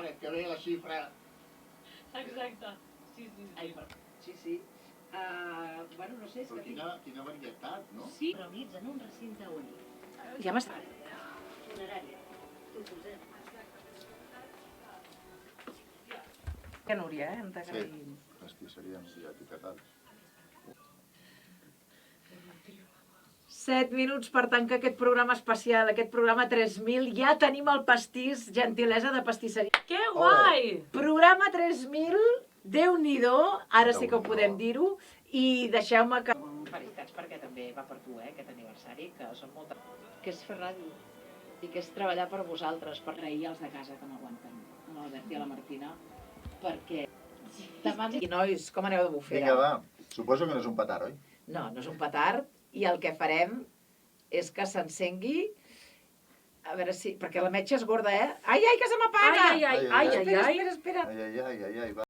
Mare, que ve la xifra. Exacte. Sí. Sí. Bueno, no sé, és Però que... quina varietat, no? Sí. Reunits en un recinte únic. Ja m'està... Funerària. T'ho posem. Que Núria, hem d'agrair. Sí, pastisseria Núria, etiquetats. 7 minuts per tancar aquest programa especial, aquest programa 3000. Ja tenim el pastís, gentilesa de pastisseria. Que guai! Programa 3000, Déu-n'hi-do, ara sí que ho podem dir-ho, i deixeu-me que... Felicitats perquè també va per tu, aquest aniversari, que són moltes... Que és fer ràdio i que és treballar per vosaltres, per agrair als de casa que m'aguanten, a l'Albert i a la Martina, perquè... Demà... I nois, com aneu de bufera? Vinga, va. Suposo que no és un petard, oi? No, no és un petard, i el que farem és que s'encengui... A veure si... Perquè la metxa és gorda, eh? Ai, que se m'apaga! Ai. Espera. Ai, va.